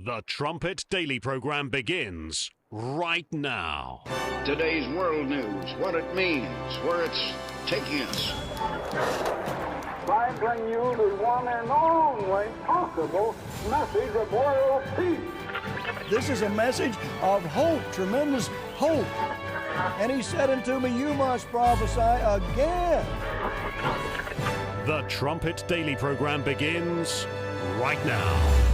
The Trumpet Daily program begins right now. Today's world news, what it means, where it's taking us. I bring you the one and only possible message of world peace. This is a message of hope, tremendous hope. And he said unto me, you must prophesy again. The Trumpet Daily program begins right now.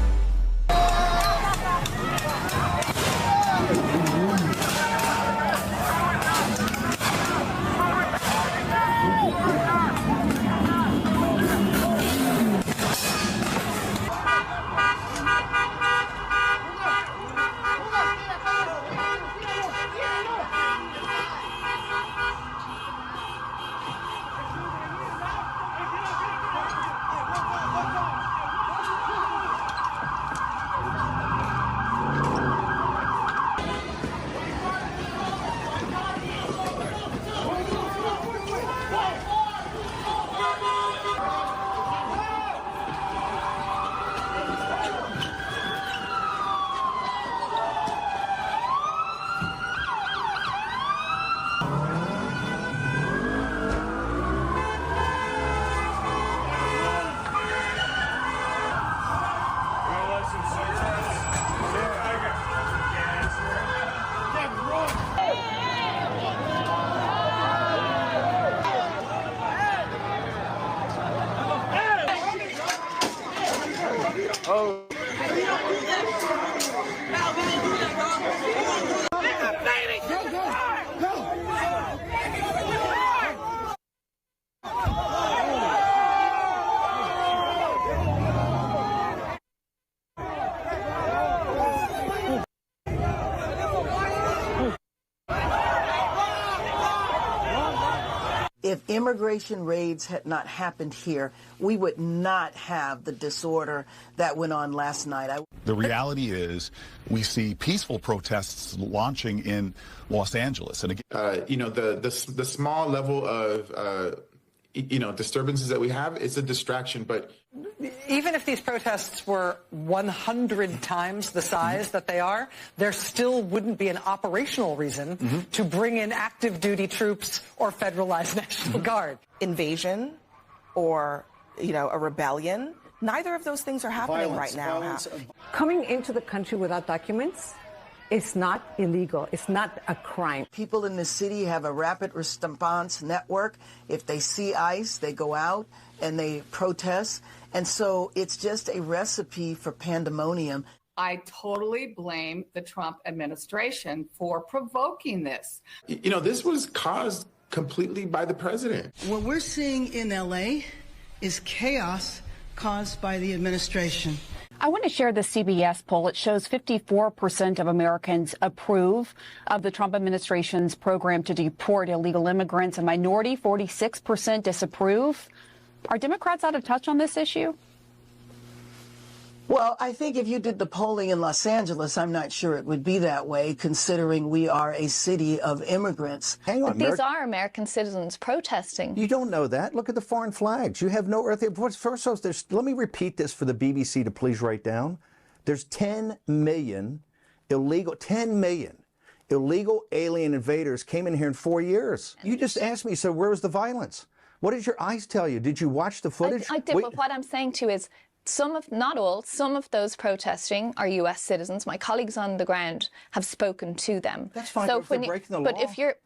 If immigration raids had not happened here, we would not have the disorder that went on last night. The reality is we see peaceful protests launching in Los Angeles. And again, the small level of, disturbances that we have is a distraction. But even if these protests were 100 times the size that they are, there still wouldn't be an operational reason to bring in active duty troops or federalized National Guard. Invasion or, a rebellion. Neither of those things are happening right now. Coming into the country without documents, it's not illegal. It's not a crime. People in the city have a rapid response network. If they see ICE, they go out and they protest. And so it's just a recipe for pandemonium. I totally blame the Trump administration for provoking this. This was caused completely by the president. What we're seeing in L.A. is chaos caused by the administration. I want to share the CBS poll. It shows 54% of Americans approve of the Trump administration's program to deport illegal immigrants. A minority, 46%, disapprove. Are Democrats out of touch on this issue? Well, I think if you did the polling in Los Angeles, I'm not sure it would be that way, considering we are a city of immigrants. Hang on, these are American citizens protesting. You don't know that. Look at the foreign flags. You have no earthly... First off, let me repeat this for the BBC to please write down. There's 10 million illegal alien invaders came in here in 4 years. You just asked me, so where was the violence? What did your eyes tell you? Did you watch the footage? I did, but what I'm saying to you is some of those protesting are U.S. citizens. My colleagues on the ground have spoken to them. That's fine. So if they're breaking the law,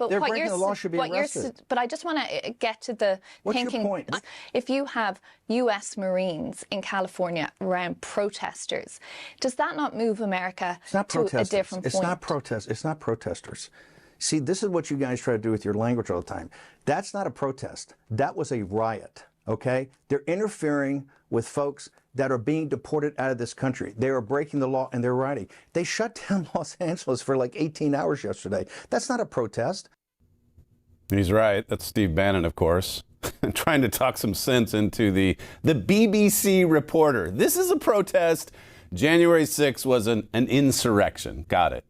they're breaking the law, should be arrested. But I just want to get to the thinking. What's your point? If you have U.S. Marines in California around protesters, does that not move America to a different point? It's not protest. It's not protesters. See, this is what you guys try to do with your language all the time. That's not a protest. That was a riot, okay? They're interfering with folks that are being deported out of this country. They are breaking the law and they're rioting. They shut down Los Angeles for like 18 hours yesterday. That's not a protest. He's right. That's Steve Bannon, of course, trying to talk some sense into the BBC reporter. This is a protest. January 6th was an insurrection. Got it.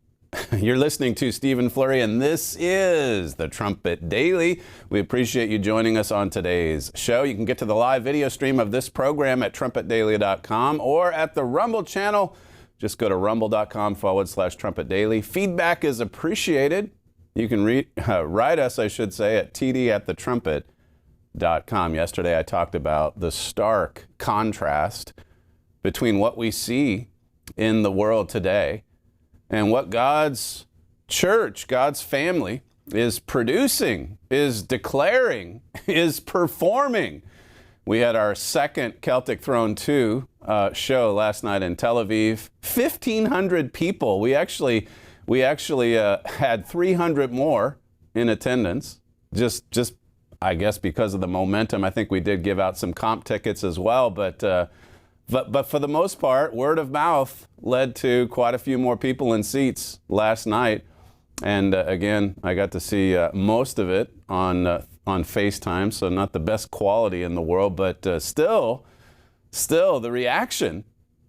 You're listening to Stephen Flurry, and this is the Trumpet Daily. We appreciate you joining us on today's show. You can get to the live video stream of this program at trumpetdaily.com or at the Rumble channel. Just go to rumble.com/Trumpet Daily. Feedback is appreciated. You can write us, I should say, at td@thetrumpet.com. Yesterday I talked about the stark contrast between what we see in the world today and what God's church, God's family, is producing, is declaring, is performing. We had our second Celtic Throne 2 show last night in Tel Aviv. 1,500 people. We actually had 300 more in attendance. Just I guess because of the momentum. I think we did give out some comp tickets as well, but for the most part, word of mouth led to quite a few more people in seats last night. And again, I got to see most of it on FaceTime, so not the best quality in the world, but still the reaction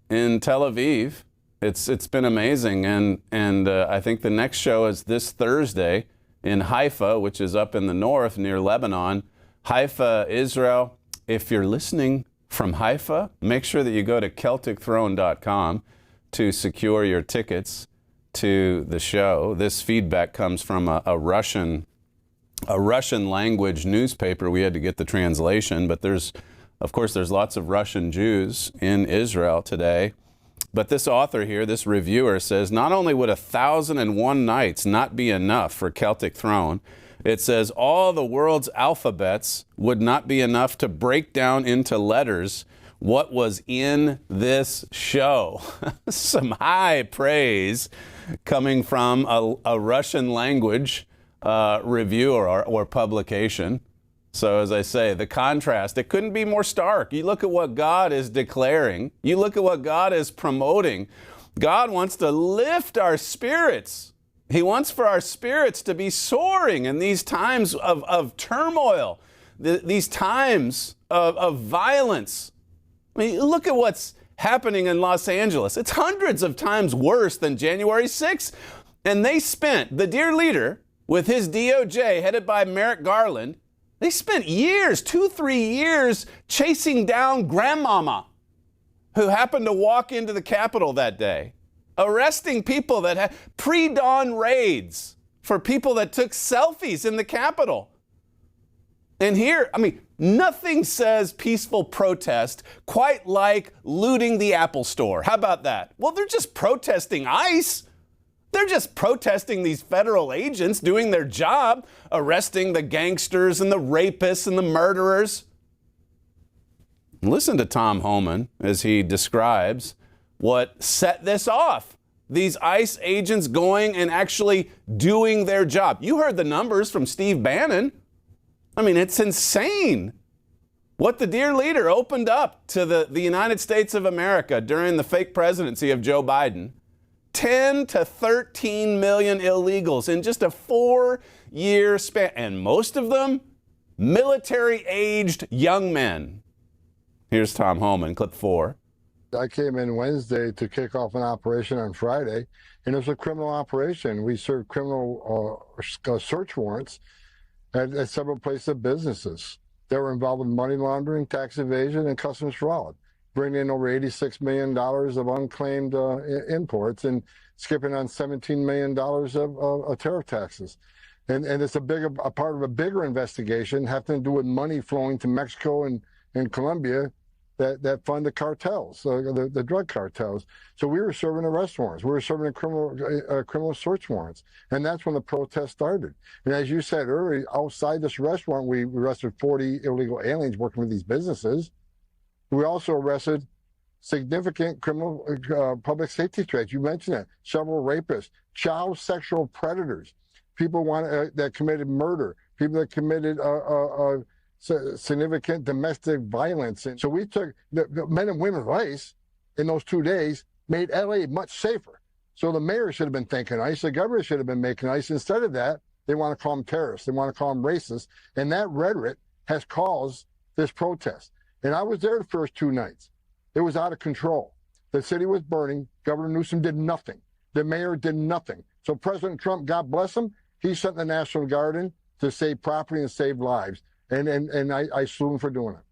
in Tel Aviv, it's been amazing. And I think the next show is this Thursday in Haifa, which is up in the north near Lebanon. Haifa, Israel. If you're listening from Haifa, make sure that you go to CelticThrone.com to secure your tickets to the show. This feedback comes from a Russian language newspaper. We had to get the translation, but there's lots of Russian Jews in Israel today. But this author here, this reviewer, says not only would 1,001 nights not be enough for Celtic Throne, it says all the world's alphabets would not be enough to break down into letters what was in this show. Some high praise coming from a Russian language review or publication. So as I say, the contrast, it couldn't be more stark. You look at what God is declaring. You look at what God is promoting. God wants to lift our spirits. He wants for our spirits to be soaring in these times of turmoil, these times of violence. I mean, look at what's happening in Los Angeles. It's hundreds of times worse than January 6th. And they spent, the dear leader, with his DOJ headed by Merrick Garland, they spent years, 2-3 years, chasing down grandmama who happened to walk into the Capitol that day, arresting people that had pre-dawn raids for people that took selfies in the Capitol. And here, I mean, nothing says peaceful protest quite like looting the Apple Store. How about that? Well, they're just protesting ICE. They're just protesting these federal agents doing their job, arresting the gangsters and the rapists and the murderers. Listen to Tom Homan as he describes what set this off. These ICE agents going and actually doing their job. You heard the numbers from Steve Bannon. I mean, it's insane what the dear leader opened up to the United States of America during the fake presidency of Joe Biden. 10 to 13 million illegals in just a 4-year span. And most of them, military-aged young men. Here's Tom Homan, clip 4. I came in Wednesday to kick off an operation on Friday, and it was a criminal operation. We served criminal search warrants at several places of businesses that were involved with money laundering, tax evasion, and customs fraud, bringing in over $86 million of unclaimed imports and skipping on $17 million of tariff taxes. And it's a part of a bigger investigation having to do with money flowing to Mexico and Colombia that fund the cartels, the drug cartels. So we were serving arrest warrants. We were serving criminal search warrants. And that's when the protest started. And as you said earlier, outside this arrest warrant, we arrested 40 illegal aliens working with these businesses. We also arrested significant criminal public safety threats. You mentioned that. Several rapists, child sexual predators, people that committed murder, people that committed significant domestic violence. And so we took the men and women of ICE in those 2 days, made LA much safer. So the mayor should have been thinking ICE, the governor should have been making ICE. Instead of that, they want to call them terrorists. They want to call them racist. And that rhetoric has caused this protest. And I was there the first 2 nights. It was out of control. The city was burning. Governor Newsom did nothing. The mayor did nothing. So President Trump, God bless him, he sent the National Guard in to save property and save lives. And I salute him for doing it.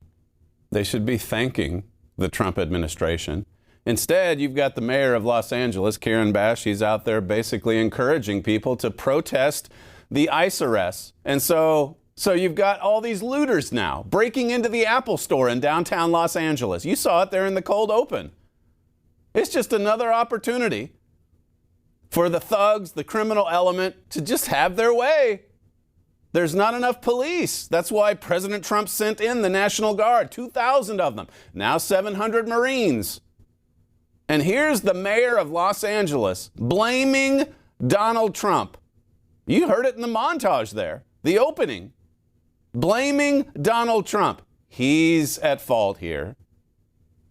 They should be thanking the Trump administration. Instead, you've got the mayor of Los Angeles, Karen Bass. She's out there basically encouraging people to protest the ICE arrests. And so you've got all these looters now breaking into the Apple store in downtown Los Angeles. You saw it there in the cold open. It's just another opportunity for the thugs, the criminal element, to just have their way. There's not enough police. That's why President Trump sent in the National Guard, 2,000 of them, now 700 Marines. And here's the mayor of Los Angeles blaming Donald Trump. You heard it in the montage there, the opening. Blaming Donald Trump. He's at fault here.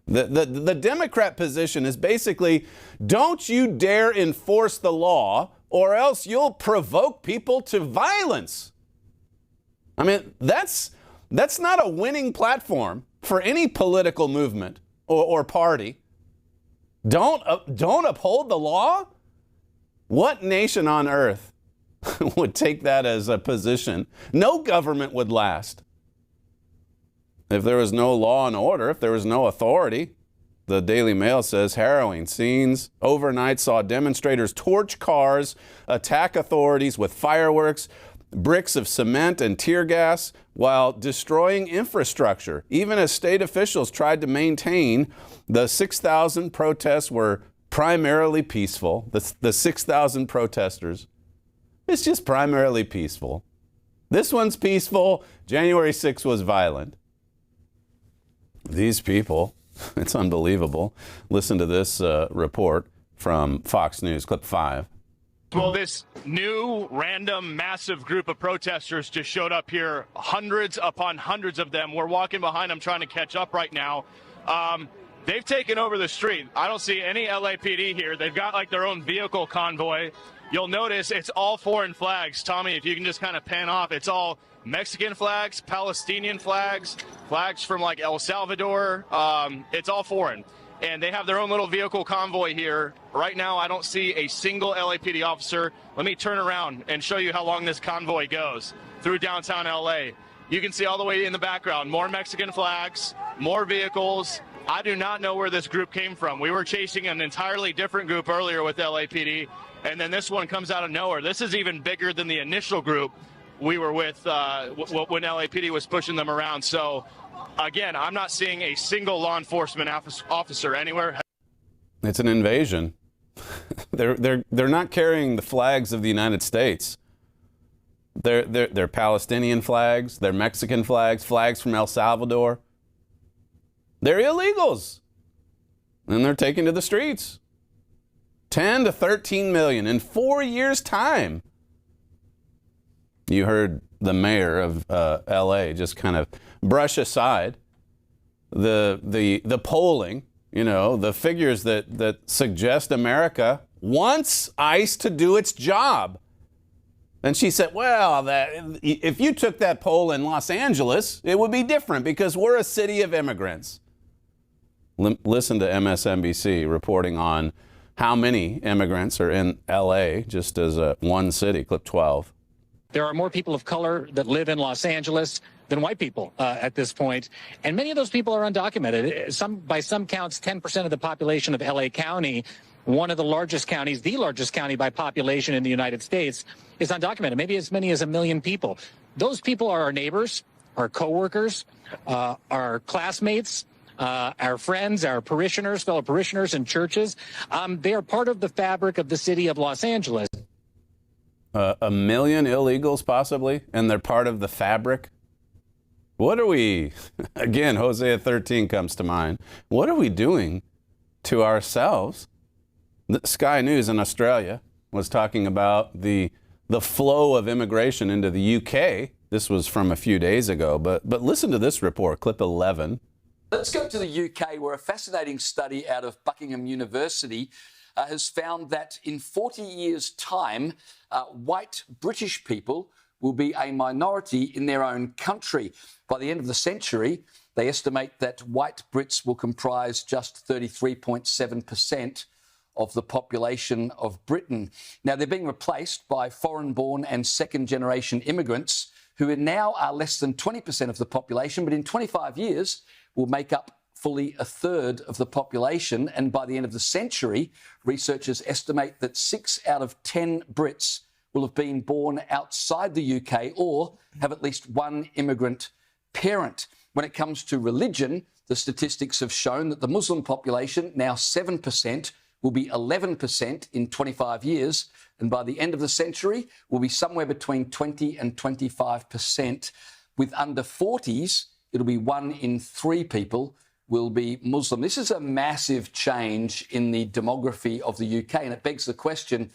The Democrat position is basically, don't you dare enforce the law or else you'll provoke people to violence. I mean, that's not a winning platform for any political movement or party. Don't uphold the law? What nation on earth would take that as a position? No government would last. If there was no law and order, if there was no authority, the Daily Mail says harrowing scenes overnight saw demonstrators torch cars, attack authorities with fireworks, bricks of cement and tear gas, while destroying infrastructure. Even as state officials tried to maintain the 6,000 protests were primarily peaceful. The 6,000 protesters. It's just primarily peaceful. This one's peaceful. January 6th was violent. These people, it's unbelievable. Listen to this report from Fox News, clip 5. Well, this new, random, massive group of protesters just showed up here, hundreds upon hundreds of them. We're walking behind them trying to catch up right now. They've taken over the street. I don't see any LAPD here. They've got like their own vehicle convoy. You'll notice it's all foreign flags. Tommy, if you can just kind of pan off, it's all Mexican flags, Palestinian flags, flags from like El Salvador. It's all foreign. And they have their own little vehicle convoy here. Right now, I don't see a single LAPD officer. Let me turn around and show you how long this convoy goes through downtown LA. You can see all the way in the background, more Mexican flags, more vehicles. I do not know where this group came from. We were chasing an entirely different group earlier with LAPD, and then this one comes out of nowhere. This is even bigger than the initial group we were with when LAPD was pushing them around. So, again, I'm not seeing a single law enforcement officer anywhere. It's an invasion. They're not carrying the flags of the United States. They're Palestinian flags, they're Mexican flags, flags from El Salvador. They're illegals. And they're taken to the streets. 10 to 13 million in 4 years' time. You heard the mayor of LA just kind of brush aside the polling, you know, the figures that suggest America wants ICE to do its job. And she said, well, if you took that poll in Los Angeles, it would be different because we're a city of immigrants. Listen to MSNBC reporting on how many immigrants are in LA just as one city, clip 12. There are more people of color that live in Los Angeles than white people at this point. And many of those people are undocumented. By some counts, 10% of the population of LA County, one of the largest counties, the largest county by population in the United States, is undocumented, maybe as many as 1 million people. Those people are our neighbors, our coworkers, our classmates, our friends, our parishioners, fellow parishioners in churches. They are part of the fabric of the city of Los Angeles. 1 million illegals possibly, and they're part of the fabric. What are we, again, Hosea 13 comes to mind. What are we doing to ourselves? The Sky News in Australia was talking about the flow of immigration into the UK. This was from a few days ago, but listen to this report, clip 11. Let's go to the UK, where a fascinating study out of Buckingham University has found that in 40 years' time, white British people will be a minority in their own country. By the end of the century, they estimate that white Brits will comprise just 33.7% of the population of Britain. Now, they're being replaced by foreign-born and second-generation immigrants who now are less than 20% of the population, but in 25 years will make up fully a third of the population. And by the end of the century, researchers estimate that 6 out of 10 Brits will have been born outside the UK or have at least one immigrant parent. When it comes to religion, the statistics have shown that the Muslim population, now 7%, will be 11% in 25 years. And by the end of the century, will be somewhere between 20 and 25%. With under 40s, it'll be 1 in 3 people will be Muslim. This is a massive change in the demography of the UK. And it begs the question,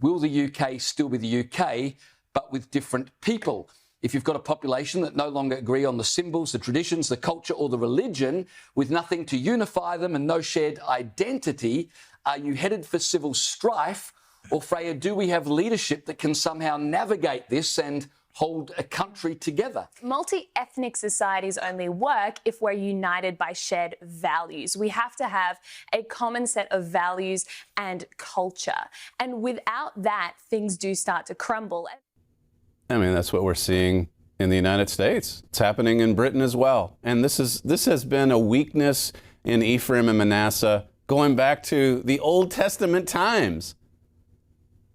will the UK still be the UK, but with different people? If you've got a population that no longer agree on the symbols, the traditions, the culture or the religion, with nothing to unify them and no shared identity, are you headed for civil strife? Or, Freya, do we have leadership that can somehow navigate this and hold a country together? Multi-ethnic societies only work if we're united by shared values. We have to have a common set of values and culture. And without that, things do start to crumble. I mean, that's what we're seeing in the United States. It's happening in Britain as well. And this has been a weakness in Ephraim and Manasseh going back to the Old Testament times.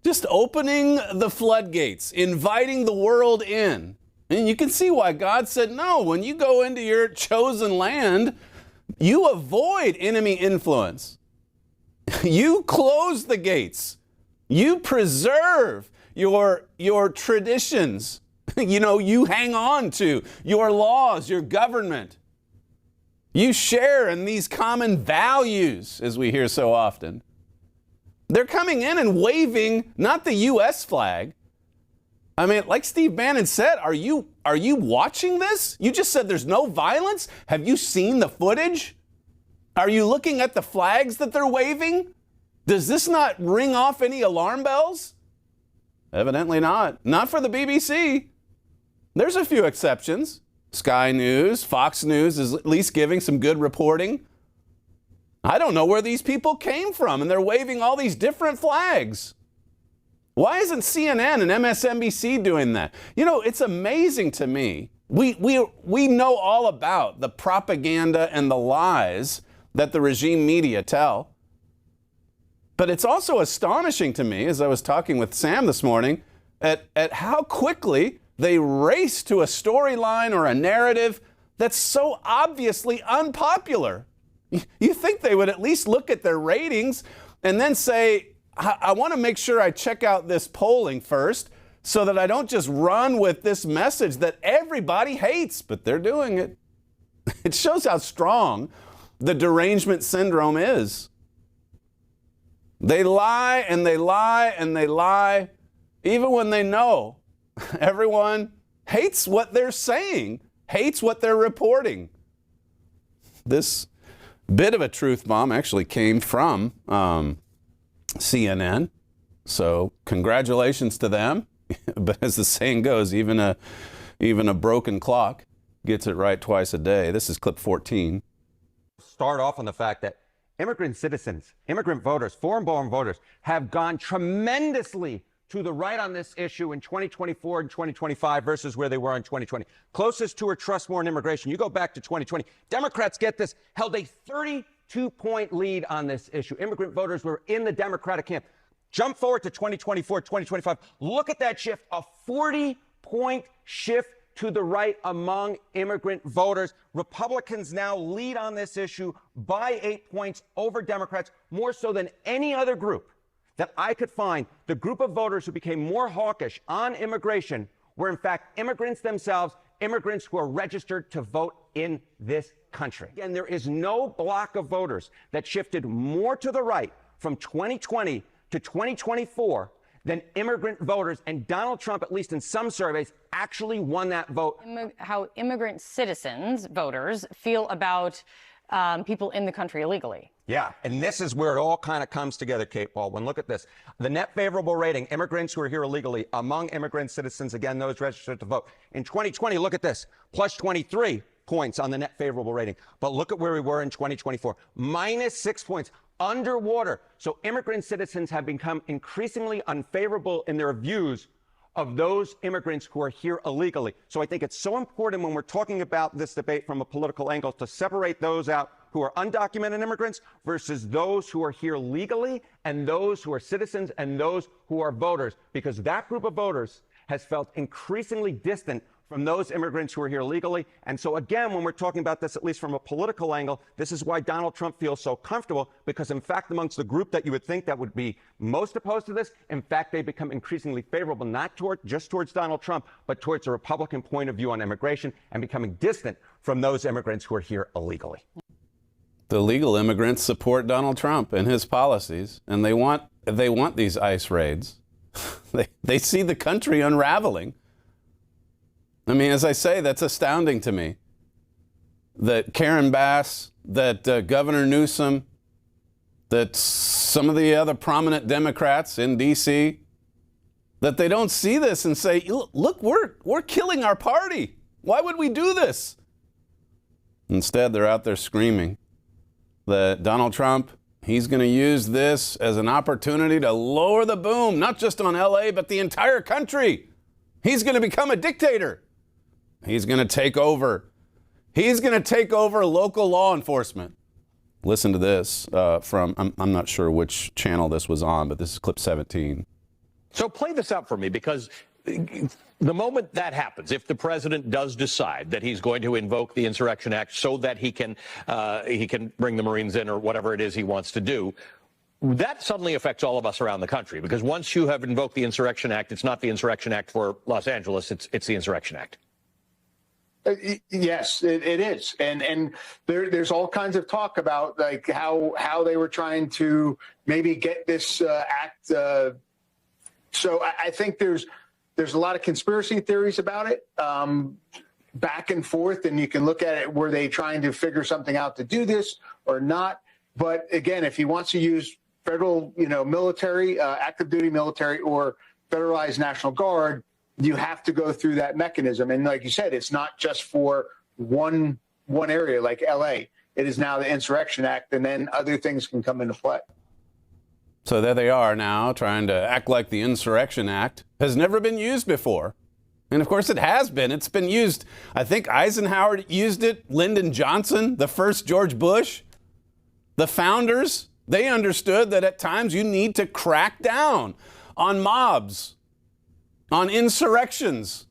Just opening the floodgates, inviting the world in. And you can see why God said, no, when you go into your chosen land, you avoid enemy influence. You close the gates. You preserve your traditions. You hang on to your laws, your government. You share in these common values, as we hear so often. They're coming in and waving not the U.S. flag. I mean, like Steve Bannon said, are you watching this? You just said there's no violence. Have you seen the footage? Are you looking at the flags that they're waving? Does this not ring off any alarm bells? Evidently not. Not for the BBC. There's a few exceptions. Sky News, Fox News is at least giving some good reporting. I don't know where these people came from, and they're waving all these different flags. Why isn't CNN and MSNBC doing that? It's amazing to me. We know all about the propaganda and the lies that the regime media tell. But it's also astonishing to me, as I was talking with Sam this morning, at how quickly they race to a storyline or a narrative that's so obviously unpopular. You think they would at least look at their ratings and then say, I want to make sure I check out this polling first so that I don't just run with this message that everybody hates, but they're doing it. It shows how strong the derangement syndrome is. They lie and they lie and they lie, even when they know everyone hates what they're saying, hates what they're reporting. This bit of a truth bomb actually came from CNN. So congratulations to them. But as the saying goes, even a broken clock gets it right twice a day. This is clip 14. Start off on the fact that immigrant citizens, immigrant voters, foreign-born voters have gone tremendously to the right on this issue in 2024 and 2025 versus where they were in 2020. Closest to or trust more in immigration. You go back to 2020. Democrats, get this, held a 32-point lead on this issue. Immigrant voters were in the Democratic camp. Jump forward to 2024, 2025. Look at that shift, a 40-point shift to the right among immigrant voters. Republicans now lead on this issue by 8 points over Democrats, more so than any other group that I could find. The group of voters who became more hawkish on immigration were, in fact, immigrants themselves, immigrants who are registered to vote in this country. And there is no block of voters that shifted more to the right from 2020 to 2024 than immigrant voters, and Donald Trump, at least in some surveys, actually won that vote. How immigrant citizens, voters, feel about people in the country illegally. Yeah, and this is where it all kind of comes together, Kate Baldwin. Look at this. The net favorable rating, immigrants who are here illegally, among immigrant citizens, again, those registered to vote. In 2020, look at this, plus 23 points on the net favorable rating. But look at where we were in 2024, minus 6 points. Underwater. So immigrant citizens have become increasingly unfavorable in their views of those immigrants who are here illegally. So I think it's so important when we're talking about this debate from a political angle to separate those out who are undocumented immigrants versus those who are here legally and those who are citizens and those who are voters, because that group of voters has felt increasingly distant from those immigrants who are here legally. And so again, when we're talking about this, at least from a political angle, this is why Donald Trump feels so comfortable, because in fact, amongst the group that you would think that would be most opposed to this, in fact, they become increasingly favorable, not just towards Donald Trump, but towards a Republican point of view on immigration and becoming distant from those immigrants who are here illegally. The legal immigrants support Donald Trump and his policies, and they want these ICE raids. They see the country unraveling. I mean, as I say, that's astounding to me that Karen Bass, that Governor Newsom, that some of the other prominent Democrats in D.C., that they don't see this and say, look, we're killing our party. Why would we do this? Instead, they're out there screaming that Donald Trump, he's going to use this as an opportunity to lower the boom, not just on L.A., but the entire country. He's going to become a dictator. He's going to take over. He's going to take over local law enforcement. Listen to this from, I'm not sure which channel this was on, but this is clip 17. So play this out for me, because the moment that happens, if the president does decide that he's going to invoke the Insurrection Act so that he can bring the Marines in or whatever it is he wants to do, that suddenly affects all of us around the country, because once you have invoked the Insurrection Act, it's not the Insurrection Act for Los Angeles, it's the Insurrection Act. Yes, it is, and there's all kinds of talk about like how they were trying to maybe get this act. So I think there's a lot of conspiracy theories about it, back and forth, and you can look at it. Were they trying to figure something out to do this or not? But again, if he wants to use federal, military, active duty military, or federalized National Guard, you have to go through that mechanism. And like you said, it's not just for one area like L.A. It is now the Insurrection Act, and then other things can come into play. So there they are now trying to act like the Insurrection Act has never been used before. And of course it has been. It's been used. I think Eisenhower used it, Lyndon Johnson, the first George Bush. The founders, they understood that at times you need to crack down on mobs, on insurrections.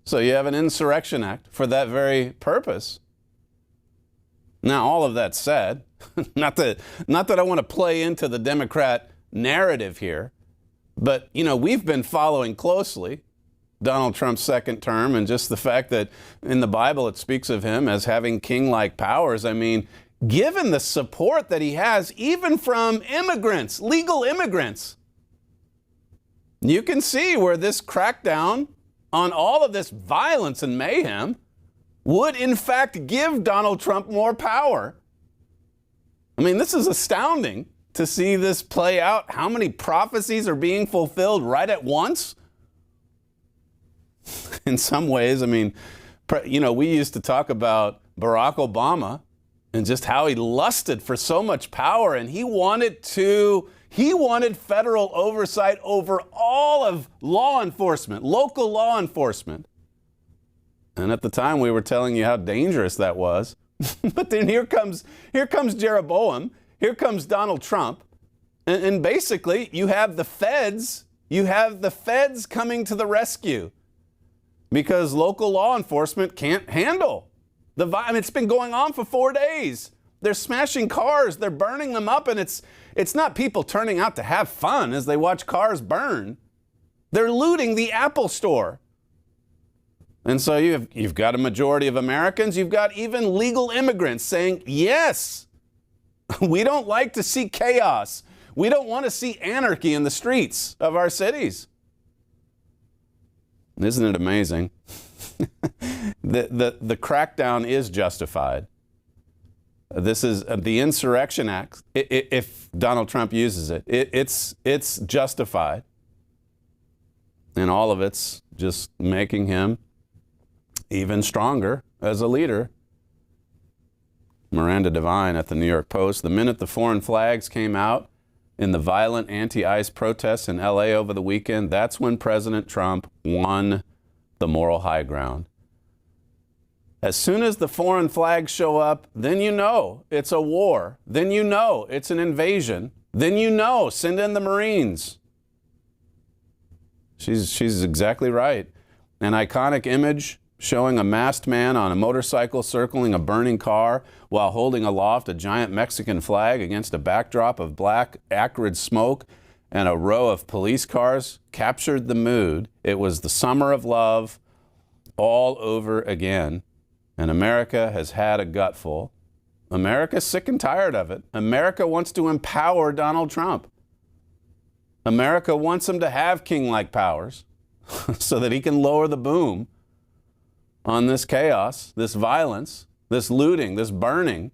So you have an Insurrection Act for that very purpose. Now, all of that said, not that I want to play into the Democrat narrative here, but, we've been following closely Donald Trump's second term, and just the fact that in the Bible it speaks of him as having king-like powers. I mean, given the support that he has, even from immigrants, legal immigrants, you can see where this crackdown on all of this violence and mayhem would in fact give Donald Trump more power. I mean, this is astounding to see this play out. How many prophecies are being fulfilled right at once? In some ways, I mean, we used to talk about Barack Obama and just how he lusted for so much power, and he wanted federal oversight over all of law enforcement, local law enforcement. And at the time, we were telling you how dangerous that was. But then here comes Jeroboam, here comes Donald Trump, and basically you have the feds coming to the rescue because local law enforcement can't handle the violence. I mean, it's been going on for 4 days. They're smashing cars, they're burning them up, and it's not people turning out to have fun as they watch cars burn. They're looting the Apple Store. And so you've got a majority of Americans, you've got even legal immigrants saying, yes, we don't like to see chaos. We don't want to see anarchy in the streets of our cities. Isn't it amazing? The crackdown is justified. This is the Insurrection Act. If Donald Trump uses it, it's justified. And all of it's just making him even stronger as a leader. Miranda Devine at the New York Post. The minute the foreign flags came out in the violent anti-ICE protests in L.A. over the weekend, that's when President Trump won the moral high ground. As soon as the foreign flags show up, then you know it's a war. Then you know it's an invasion. Then you know, send in the Marines. She's exactly right. An iconic image showing a masked man on a motorcycle circling a burning car while holding aloft a giant Mexican flag against a backdrop of black, acrid smoke and a row of police cars captured the mood. It was the summer of love all over again. And America has had a gutful. America's sick and tired of it. America wants to empower Donald Trump. America wants him to have king-like powers so that he can lower the boom on this chaos, this violence, this looting, this burning.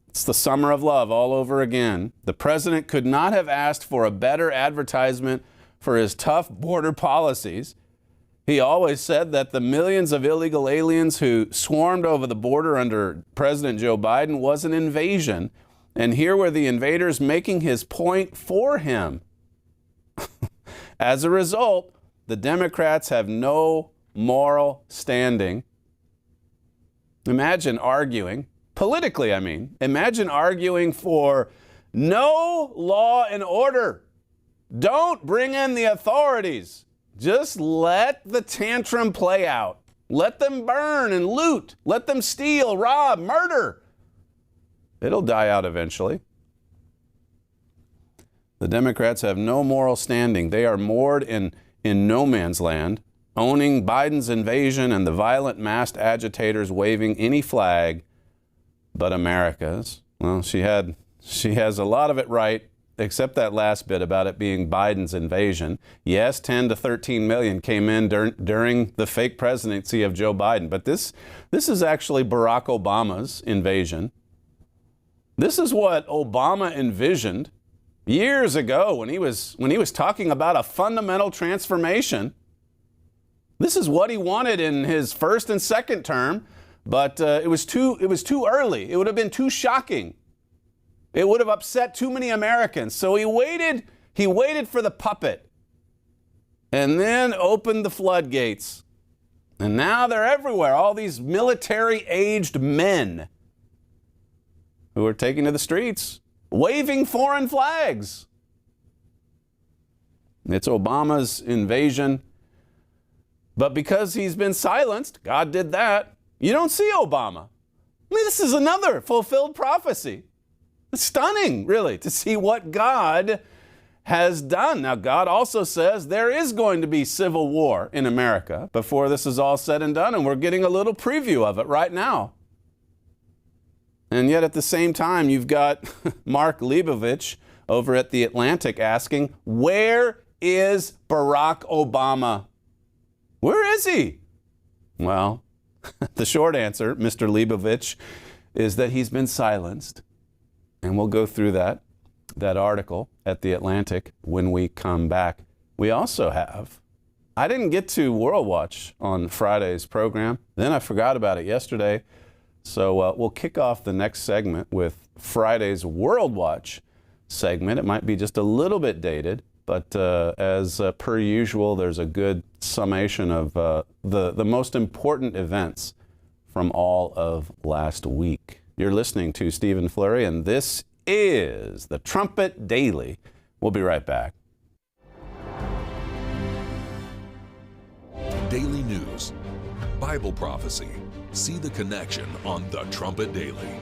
It's the summer of love all over again. The president could not have asked for a better advertisement for his tough border policies. He always said that the millions of illegal aliens who swarmed over the border under President Joe Biden was an invasion. And here were the invaders making his point for him. As a result, the Democrats have no moral standing. Imagine arguing, politically I mean, imagine arguing for no law and order. Don't bring in the authorities. Just let the tantrum play out. Let them burn and loot. Let them steal, rob, murder. It'll die out eventually. The Democrats have no moral standing. They are moored in no man's land, owning Biden's invasion and the violent masked agitators waving any flag but America's. Well, she has a lot of it right, except that last bit about it being Biden's invasion. Yes, 10 to 13 million came in during the fake presidency of Joe Biden, but this is actually Barack Obama's invasion. This is what Obama envisioned years ago when he was talking about a fundamental transformation. This is what he wanted in his first and second term, but it was too early. It would have been too shocking. It would have upset too many Americans. So he waited for the puppet and then opened the floodgates. And now they're everywhere. All these military-aged men who are taking to the streets, waving foreign flags. It's Obama's invasion. But because he's been silenced, God did that, you don't see Obama. I mean, this is another fulfilled prophecy. It's stunning, really, to see what God has done. Now, God also says there is going to be civil war in America before this is all said and done, and we're getting a little preview of it right now. And yet at the same time, you've got Mark Leibovich over at The Atlantic asking, where is Barack Obama? Where is he? Well, the short answer, Mr. Leibovich, is that he's been silenced. And we'll go through that article at The Atlantic when we come back. We also have, I didn't get to WorldWatch on Friday's program. Then I forgot about it yesterday. So we'll kick off the next segment with Friday's WorldWatch segment. It might be just a little bit dated, but as per usual, there's a good summation of the most important events from all of last week. You're listening to Stephen Flurry, and this is the Trumpet Daily. We'll be right back. Daily news, Bible prophecy. See the connection on the Trumpet Daily.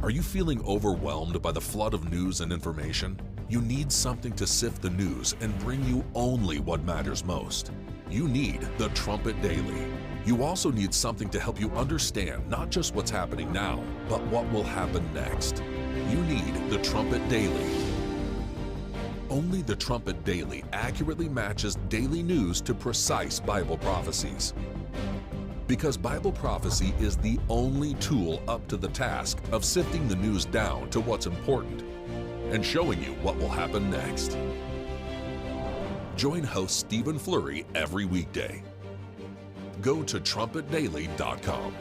Are you feeling overwhelmed by the flood of news and information? You need something to sift the news and bring you only what matters most. You need the Trumpet Daily. You also need something to help you understand not just what's happening now, but what will happen next. You need the Trumpet Daily. Only the Trumpet Daily accurately matches daily news to precise Bible prophecies. Because Bible prophecy is the only tool up to the task of sifting the news down to what's important and showing you what will happen next. Join host Stephen Flurry every weekday. Go to trumpetdaily.com.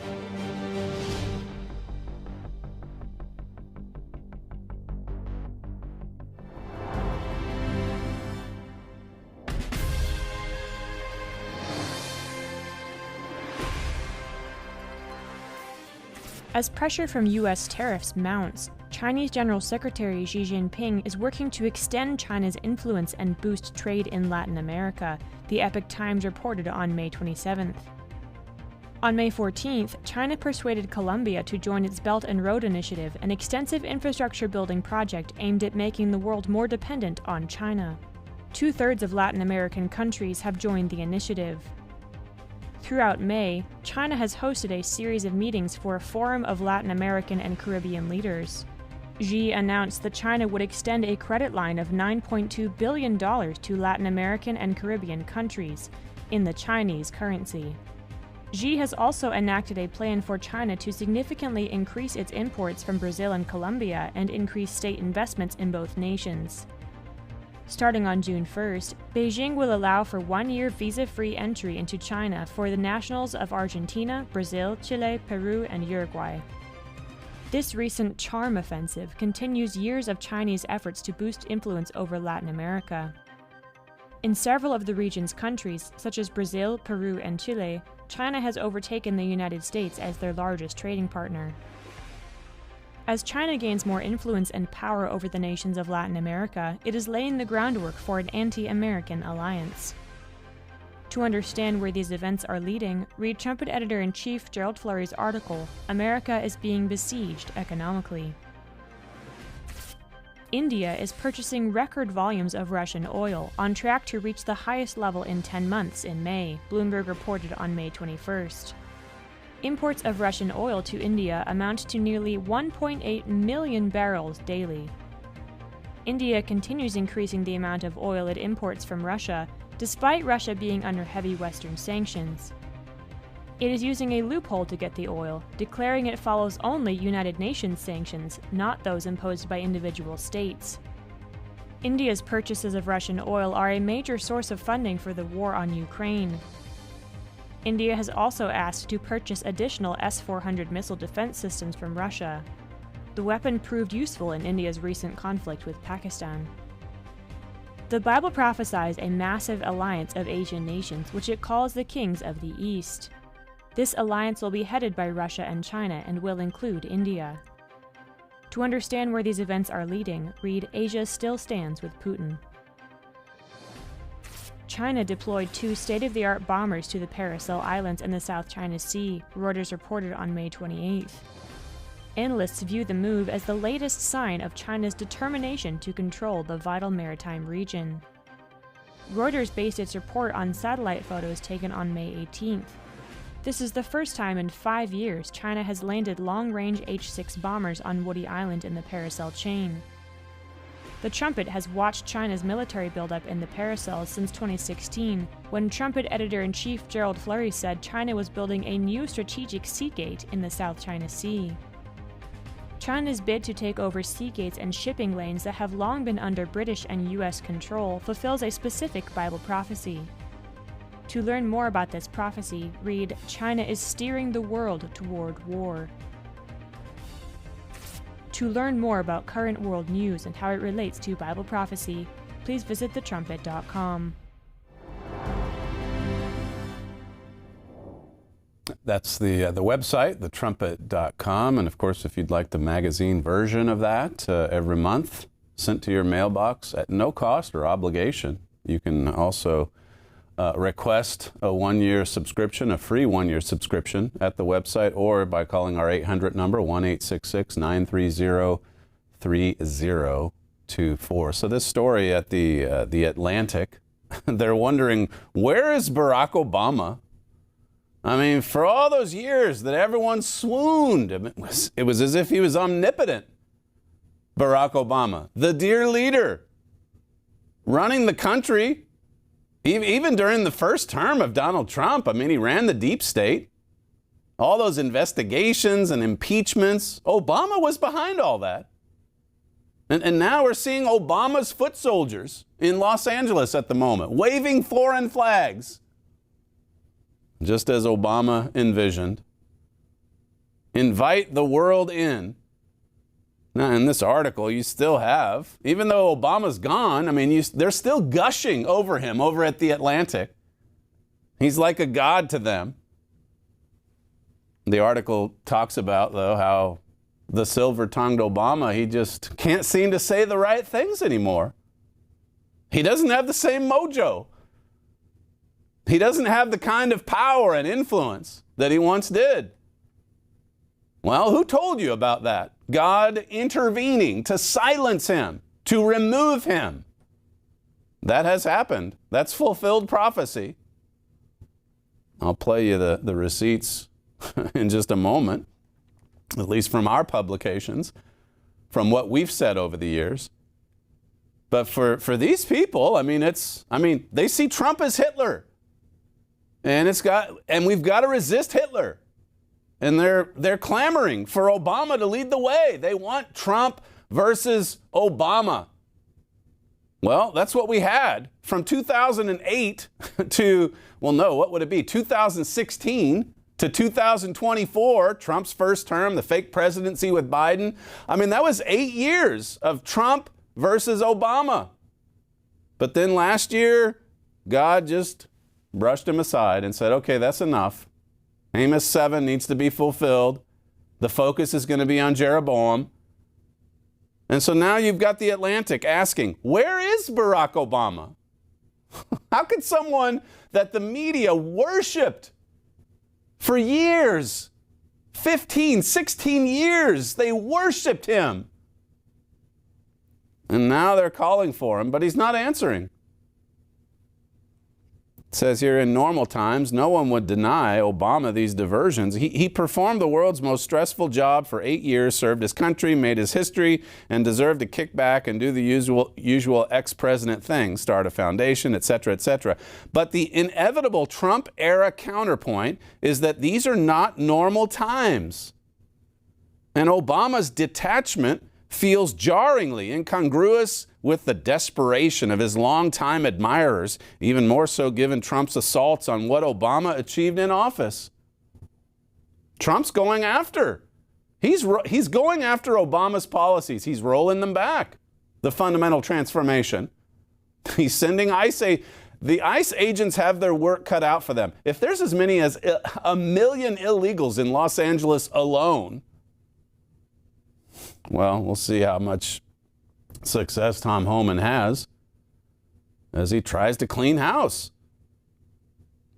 As pressure from U.S. tariffs mounts, Chinese General Secretary Xi Jinping is working to extend China's influence and boost trade in Latin America, the Epoch Times reported on May 27th. On May 14th, China persuaded Colombia to join its Belt and Road Initiative, an extensive infrastructure building project aimed at making the world more dependent on China. 2/3 of Latin American countries have joined the initiative. Throughout May, China has hosted a series of meetings for a forum of Latin American and Caribbean leaders. Xi announced that China would extend a credit line of $9.2 billion to Latin American and Caribbean countries in the Chinese currency. Xi has also enacted a plan for China to significantly increase its imports from Brazil and Colombia and increase state investments in both nations. Starting on June 1st, Beijing will allow for one-year visa-free entry into China for the nationals of Argentina, Brazil, Chile, Peru, and Uruguay. This recent charm offensive continues years of Chinese efforts to boost influence over Latin America. In several of the region's countries, such as Brazil, Peru, and Chile, China has overtaken the United States as their largest trading partner. As China gains more influence and power over the nations of Latin America, it is laying the groundwork for an anti-American alliance. To understand where these events are leading, read Trumpet Editor-in-Chief Gerald Flurry's article, "America is Being Besieged Economically." India is purchasing record volumes of Russian oil, on track to reach the highest level in 10 months in May, Bloomberg reported on May 21st. Imports of Russian oil to India amount to nearly 1.8 million barrels daily. India continues increasing the amount of oil it imports from Russia, despite Russia being under heavy Western sanctions. It is using a loophole to get the oil, declaring it follows only United Nations sanctions, not those imposed by individual states. India's purchases of Russian oil are a major source of funding for the war on Ukraine. India has also asked to purchase additional S-400 missile defense systems from Russia. The weapon proved useful in India's recent conflict with Pakistan. The Bible prophesies a massive alliance of Asian nations, which it calls the Kings of the East. This alliance will be headed by Russia and China and will include India. To understand where these events are leading, read Asia Still Stands with Putin. China deployed 2 state-of-the-art bombers to the Paracel Islands in the South China Sea, Reuters reported on May 28th. Analysts view the move as the latest sign of China's determination to control the vital maritime region. Reuters based its report on satellite photos taken on May 18th. This is the first time in 5 years China has landed long-range H-6 bombers on Woody Island in the Paracel chain. The Trumpet has watched China's military buildup in the Paracels since 2016, when Trumpet Editor-in-Chief Gerald Flurry said China was building a new strategic sea gate in the South China Sea. China's bid to take over sea gates and shipping lanes that have long been under British and U.S. control fulfills a specific Bible prophecy. To learn more about this prophecy, read China is Steering the World Toward War. To learn more about current world news and how it relates to Bible prophecy, please visit thetrumpet.com. That's the website, thetrumpet.com. And of course, if you'd like the magazine version of that every month, sent to your mailbox at no cost or obligation, you can also request a 1-year subscription, a free 1-year subscription at the website, or by calling our 800 number, 1-866-930-3024. So this story at the Atlantic, they're wondering, where is Barack Obama? I mean, for all those years that everyone swooned, it was as if he was omnipotent. Barack Obama, the dear leader, running the country. Even during the first term of Donald Trump, I mean, he ran the deep state. All those investigations and impeachments, Obama was behind all that. And now we're seeing Obama's foot soldiers in Los Angeles at the moment, waving foreign flags, just as Obama envisioned. Invite the world in. Now, in this article, you still have, even though Obama's gone, I mean, they're still gushing over him over at the Atlantic. He's like a god to them. The article talks about, though, how the silver-tongued Obama, he just can't seem to say the right things anymore. He doesn't have the same mojo. He doesn't have the kind of power and influence that he once did. Well, who told you about that? God intervening to silence him, to remove him. That has happened. That's fulfilled prophecy. I'll play you the receipts in just a moment, at least from our publications, from what we've said over the years. But for these people, they see Trump as Hitler. And we've got to resist Hitler. And they're clamoring for Obama to lead the way. They want Trump versus Obama. Well, that's what we had from 2008 to, what would it be? 2016 to 2024, Trump's first term, the fake presidency with Biden. That was 8 years of Trump versus Obama. But then last year, God just brushed him aside and said, okay, that's enough. Amos 7 needs to be fulfilled. The focus is going to be on Jeroboam. And so now you've got the Atlantic asking, where is Barack Obama? How could someone that the media worshipped for years, 15, 16 years, they worshipped him. And now they're calling for him, but he's not answering. It says here, in normal times, no one would deny Obama these diversions. He performed the world's most stressful job for 8 years, served his country, made his history, and deserved to kick back and do the usual ex-president things, start a foundation, etc., etc. But the inevitable Trump-era counterpoint is that these are not normal times. And Obama's detachment feels jarringly incongruous with the desperation of his longtime admirers, even more so given Trump's assaults on what Obama achieved in office. Trump's going after. He's going after Obama's policies. He's rolling them back. The fundamental transformation. He's sending the ICE agents have their work cut out for them. If there's as many as 1 million illegals in Los Angeles alone, well, we'll see how much success Tom Homan has as he tries to clean house.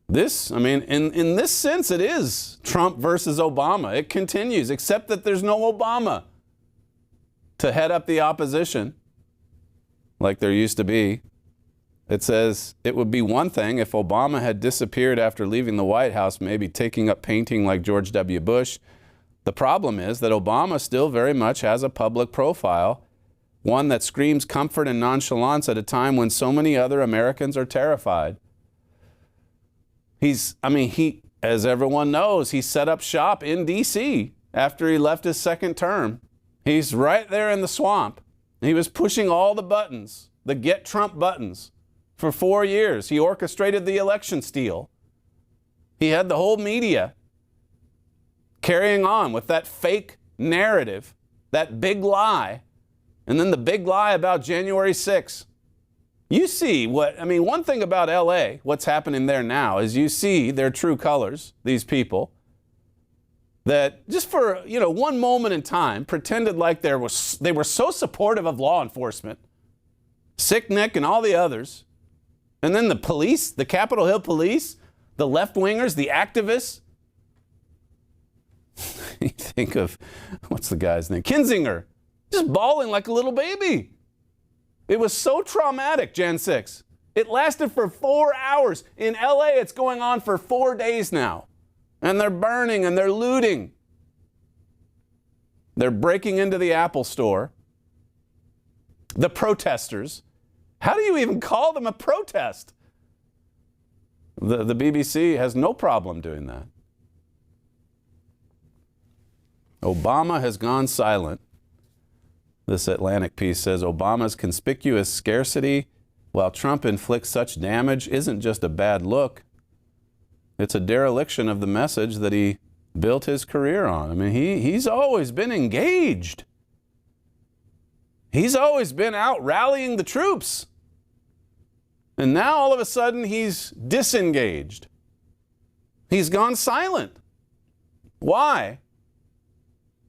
This, in this sense, it is Trump versus Obama. It continues, except that there's no Obama to head up the opposition like there used to be. It says it would be one thing if Obama had disappeared after leaving the White House, maybe taking up painting like George W. Bush. The problem is that Obama still very much has a public profile, one that screams comfort and nonchalance at a time when so many other Americans are terrified. As everyone knows, he set up shop in D.C. after he left his second term. He's right there in the swamp. He was pushing all the buttons, the Get Trump buttons, for 4 years. He orchestrated the election steal. He had the whole media carrying on with that fake narrative, that big lie, and then the big lie about January 6th. You see one thing about LA, what's happening there now, is you see their true colors, these people, that just for, one moment in time pretended like they were so supportive of law enforcement, Sick Nick and all the others, and then the police, the Capitol Hill police, the left-wingers, the activists. You think of, what's the guy's name? Kinzinger, just bawling like a little baby. It was so traumatic, Jan 6. It lasted for 4 hours. In LA, it's going on for 4 days now. And they're burning and they're looting. They're breaking into the Apple store. The protesters. How do you even call them a protest? The BBC has no problem doing that. Obama has gone silent. This Atlantic piece says Obama's conspicuous scarcity while Trump inflicts such damage isn't just a bad look. It's a dereliction of the message that he built his career on. He's always been engaged. He's always been out rallying the troops. And now all of a sudden he's disengaged. He's gone silent. Why?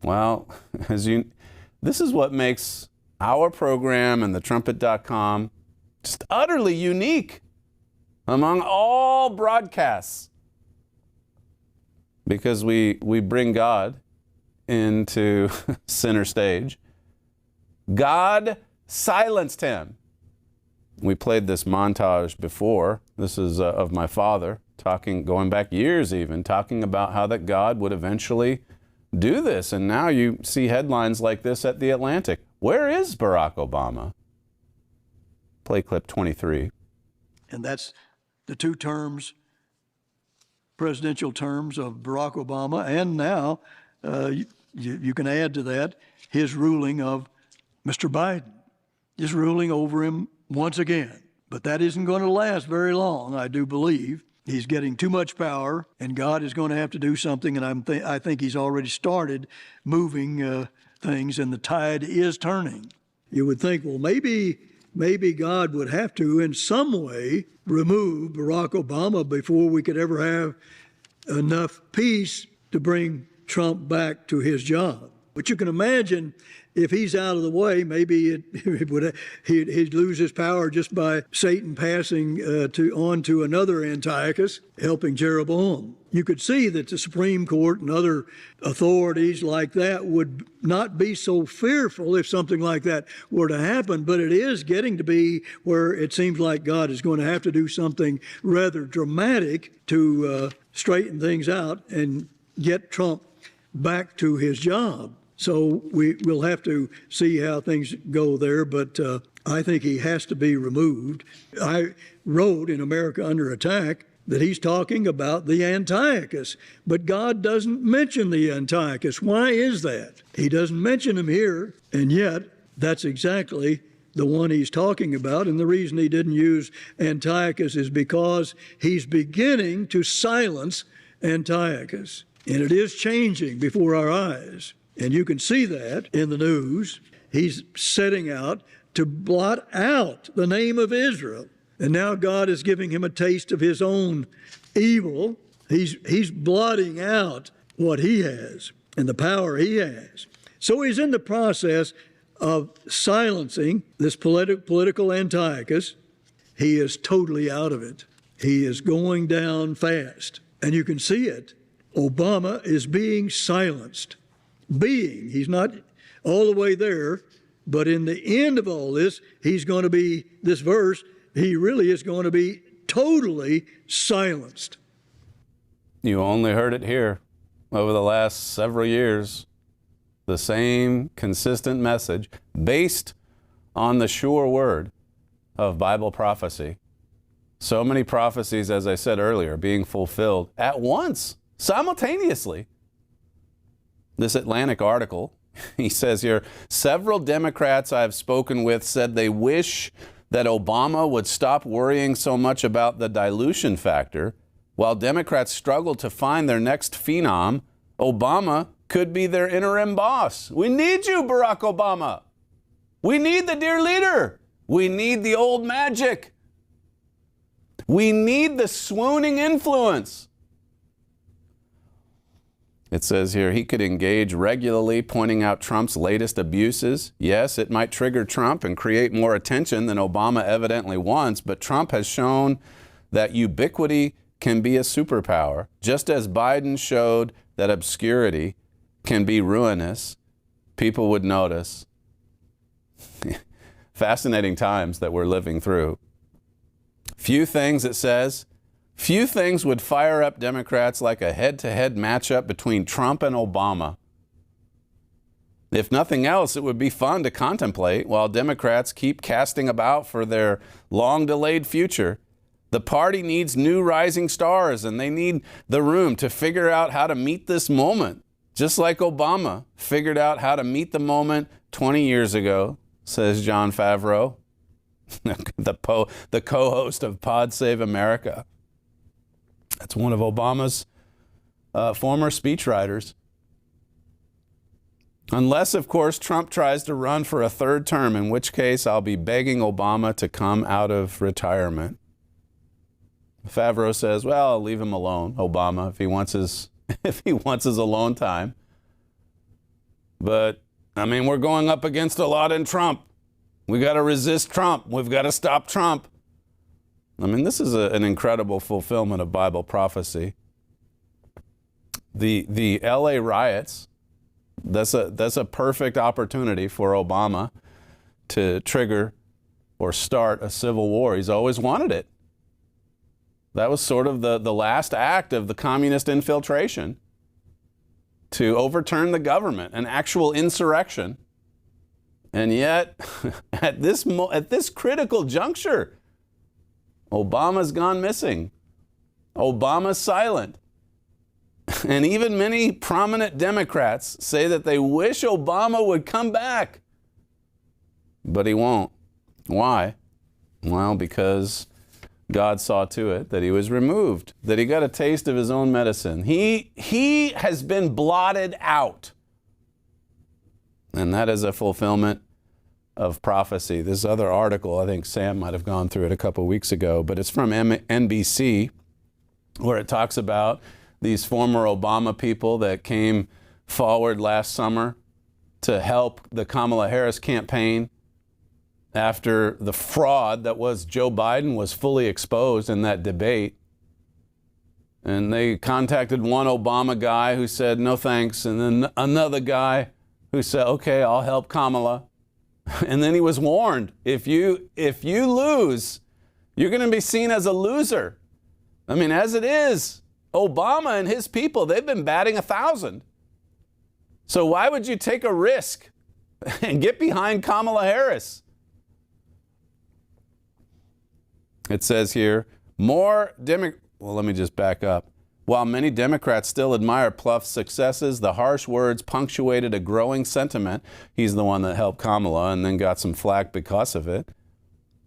Well, this is what makes our program and the Trumpet.com just utterly unique among all broadcasts. Because we bring God into center stage. God silenced him. We played this montage before. This is of my father going back years even, talking about how that God would eventually do this. And now you see headlines like this at The Atlantic. Where is Barack Obama? Play clip 23. And that's the two terms, presidential terms of Barack Obama. And now you can add to that his ruling of Mr. Biden, his ruling over him once again. But that isn't going to last very long, I do believe. He's getting too much power, and God is going to have to do something, and I think he's already started moving things, and the tide is turning. You would think, well, maybe God would have to, in some way, remove Barack Obama before we could ever have enough peace to bring Trump back to his job. But you can imagine if he's out of the way, maybe he'd lose his power just by Satan passing on to another Antiochus, helping Jeroboam. You could see that the Supreme Court and other authorities like that would not be so fearful if something like that were to happen, but it is getting to be where it seems like God is going to have to do something rather dramatic to straighten things out and get Trump back to his job. So we'll have to see how things go there, but I think he has to be removed. I wrote in America Under Attack that he's talking about the Antiochus, but God doesn't mention the Antiochus. Why is that? He doesn't mention him here, and yet that's exactly the one he's talking about, and the reason he didn't use Antiochus is because he's beginning to silence Antiochus, and it is changing before our eyes. And you can see that in the news. He's setting out to blot out the name of Israel. And now God is giving him a taste of his own evil. He's blotting out what he has and the power he has. So he's in the process of silencing this political Antiochus. He is totally out of it. He is going down fast. And you can see it. Obama is being silenced. He's not all the way there, but in the end of all this, he's going to be, this verse, he really is going to be totally silenced. You only heard it here over the last several years. The same consistent message based on the sure word of Bible prophecy. So many prophecies, as I said earlier, being fulfilled at once, simultaneously. This Atlantic article, he says here, several Democrats I've spoken with said they wish that Obama would stop worrying so much about the dilution factor. While Democrats struggle to find their next phenom, Obama could be their interim boss. We need you, Barack Obama. We need the dear leader. We need the old magic. We need the swooning influence. It says here, he could engage regularly, pointing out Trump's latest abuses. Yes, it might trigger Trump and create more attention than Obama evidently wants, but Trump has shown that ubiquity can be a superpower, just as Biden showed that obscurity can be ruinous. People would notice. Fascinating times that we're living through. Few things, it says, few things would fire up Democrats like a head-to-head matchup between Trump and Obama. If nothing else, it would be fun to contemplate while Democrats keep casting about for their long-delayed future. The party needs new rising stars, and they need the room to figure out how to meet this moment, just like Obama figured out how to meet the moment 20 years ago, says Jon Favreau, the co-host of Pod Save America. That's one of Obama's former speechwriters. Unless, of course, Trump tries to run for a third term, in which case I'll be begging Obama to come out of retirement. Favreau says, well, I'll leave him alone, Obama, if he wants his if he wants his alone time. But, I mean, we're going up against a lot in Trump. We got to resist Trump. We've got to stop Trump. I mean, this is an incredible fulfillment of Bible prophecy. The LA riots, that's a perfect opportunity for Obama to trigger or start a civil war. He's always wanted it. That was sort of the last act of the communist infiltration, to overturn the government, an actual insurrection. And yet, at this critical juncture, Obama's gone missing. Obama's silent. And even many prominent Democrats say that they wish Obama would come back. But he won't. Why? Well, because God saw to it that he was removed, that he got a taste of his own medicine. He has been blotted out. And that is a fulfillment of prophecy. This other article, I think Sam might have gone through it a couple weeks ago, but it's from NBC, where it talks about these former Obama people that came forward last summer to help the Kamala Harris campaign after the fraud that was Joe Biden was fully exposed in that debate. And they contacted one Obama guy who said, no thanks. And then another guy who said, okay, I'll help Kamala. And then he was warned, if you lose, you're going to be seen as a loser. I mean, as it is, Obama and his people, they've been batting 1,000. So why would you take a risk and get behind Kamala Harris? It says here, well, let me just back up. While many Democrats still admire Pluff's successes, the harsh words punctuated a growing sentiment. He's the one that helped Kamala and then got some flack because of it.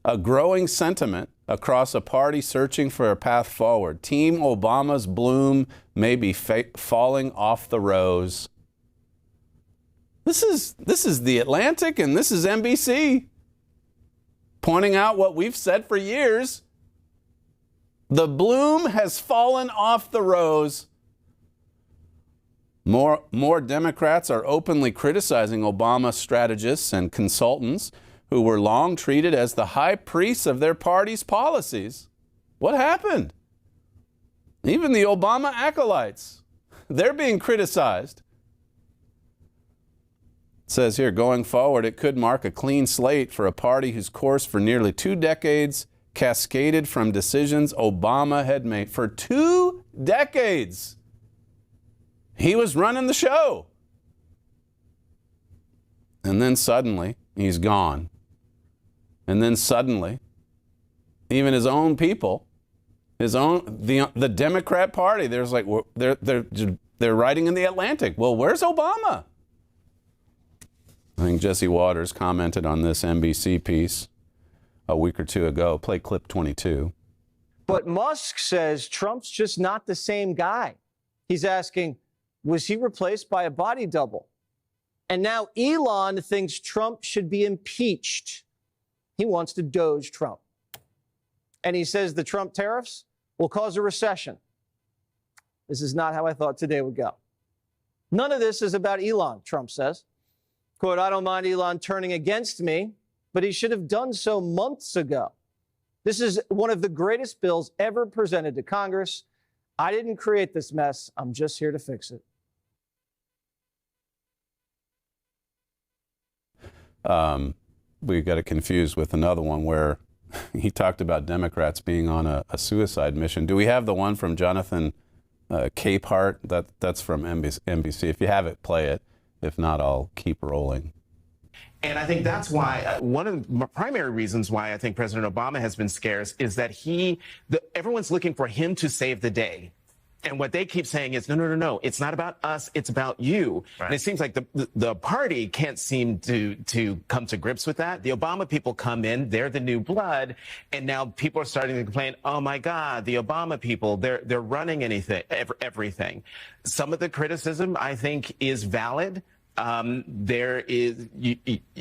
A growing sentiment across a party searching for a path forward. Team Obama's bloom may be falling off the rose. This is The Atlantic and this is NBC pointing out what we've said for years. The bloom has fallen off the rose. More Democrats are openly criticizing Obama strategists and consultants who were long treated as the high priests of their party's policies. What happened? Even the Obama acolytes, they're being criticized. It says here, going forward, it could mark a clean slate for a party whose course for nearly 2 decades cascaded from decisions Obama had made. For 2 decades, he was running the show. And then suddenly, he's gone. And then suddenly, even his own people, the Democrat Party, there's like they're writing in The Atlantic. Well, where's Obama? I think Jesse Waters commented on this NBC piece a week or 2 ago. Play clip 22. But Musk says Trump's just not the same guy. He's asking, was he replaced by a body double? And now Elon thinks Trump should be impeached. He wants to doge Trump. And he says the Trump tariffs will cause a recession. This is not how I thought today would go. None of this is about Elon, Trump says. Quote, I don't mind Elon turning against me, but he should have done so months ago. This is one of the greatest bills ever presented to Congress. I didn't create this mess. I'm just here to fix it. We got it confused with another one where he talked about Democrats being on a suicide mission. Do we have the one from Jonathan Capehart? That's from NBC. If you have it, play it. If not, I'll keep rolling. And I think that's why one of the primary reasons why I think President Obama has been scarce is that everyone's looking for him to save the day. And what they keep saying is, no, it's not about us, it's about you. Right. And it seems like the party can't seem to come to grips with that. The Obama people come in, they're the new blood, and now people are starting to complain, oh my God, the Obama people, they're running everything. Some of the criticism, I think, is valid. there is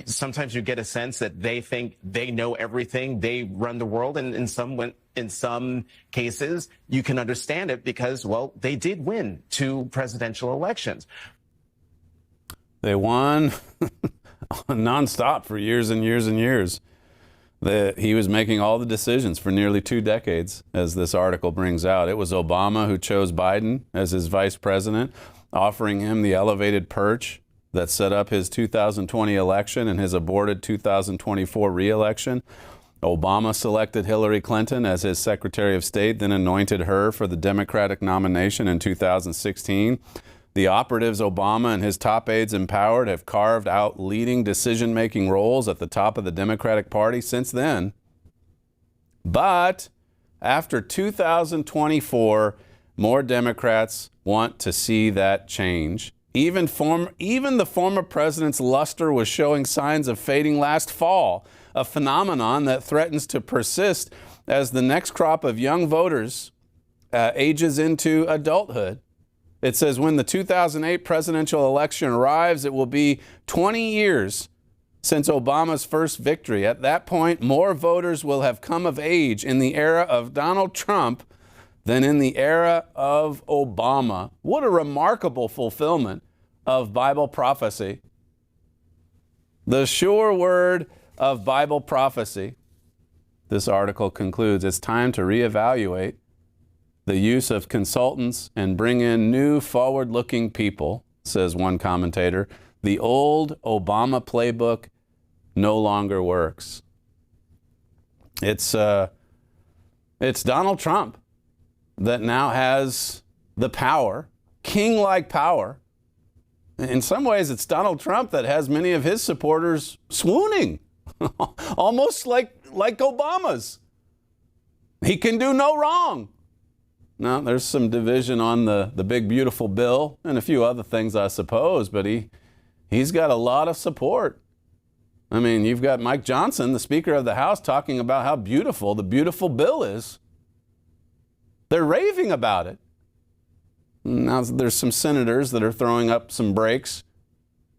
sometimes you get a sense that they think they know everything, they run the world, and in some cases you can understand it because, well, they did win 2 presidential elections. They won nonstop for years and years and years. He was making all the decisions for nearly 2 decades, as this article brings out. It was Obama who chose Biden as his vice president, offering him the elevated perch that set up his 2020 election and his aborted 2024 re-election. Obama selected Hillary Clinton as his Secretary of State, then anointed her for the Democratic nomination in 2016. The operatives Obama and his top aides empowered have carved out leading decision-making roles at the top of the Democratic Party since then. But after 2024, more Democrats want to see that change. Even the former president's luster was showing signs of fading last fall, a phenomenon that threatens to persist as the next crop of young voters ages into adulthood. It says when the 2008 presidential election arrives, it will be 20 years since Obama's first victory. At that point, more voters will have come of age in the era of Donald Trump than in the era of Obama. What a remarkable fulfillment of Bible prophecy. The sure word of Bible prophecy. This article concludes, it's time to reevaluate the use of consultants and bring in new forward-looking people, says one commentator. The old Obama playbook no longer works. It's Donald Trump that now has the power, king-like power. In some ways, it's Donald Trump that has many of his supporters swooning, almost like Obama's. He can do no wrong. Now, there's some division on the big, beautiful bill and a few other things, I suppose, but he's got a lot of support. I mean, you've got Mike Johnson, the Speaker of the House, talking about how beautiful the beautiful bill is. They're raving about it. Now, there's some senators that are throwing up some brakes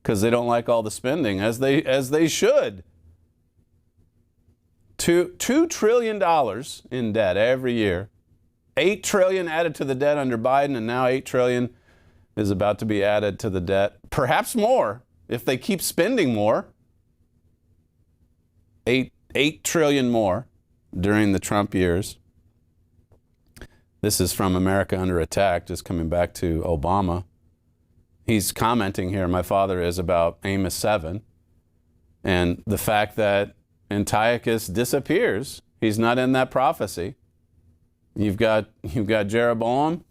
because they don't like all the spending, as they should. $2 trillion in debt every year. $8 trillion added to the debt under Biden, and now $8 trillion is about to be added to the debt. Perhaps more if they keep spending more. $8 trillion more during the Trump years. This is from America Under Attack, just coming back to Obama. He's commenting here, my father is, about Amos 7 and the fact that Antiochus disappears. He's not in that prophecy. You've got Jeroboam,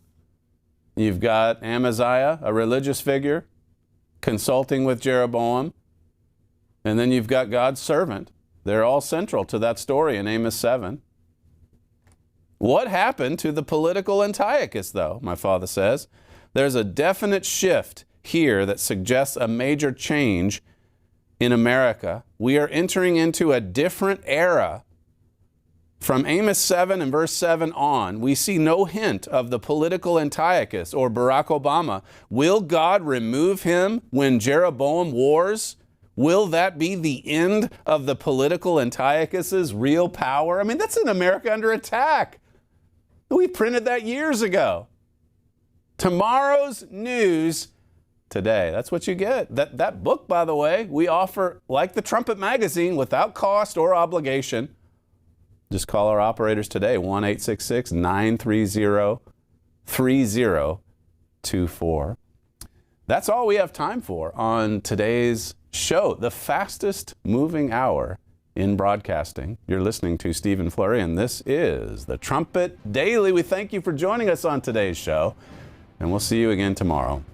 you've got Amaziah, a religious figure, consulting with Jeroboam, and then you've got God's servant. They're all central to that story in Amos 7. What happened to the political Antiochus, though, my father says? There's a definite shift here that suggests a major change in America. We are entering into a different era. From Amos 7 and verse 7 on, we see no hint of the political Antiochus or Barack Obama. Will God remove him when Jeroboam wars? Will that be the end of the political Antiochus's real power? I mean, that's in America Under Attack. We printed that years ago. Tomorrow's news today. That's what you get. That book, by the way, we offer, like the Trumpet magazine, without cost or obligation. Just call our operators today, 1-866-930-3024. That's all we have time for on today's show, the fastest moving hour in broadcasting. You're listening to Stephen Flurry, and this is the Trumpet Daily. We thank you for joining us on today's show, and we'll see you again tomorrow.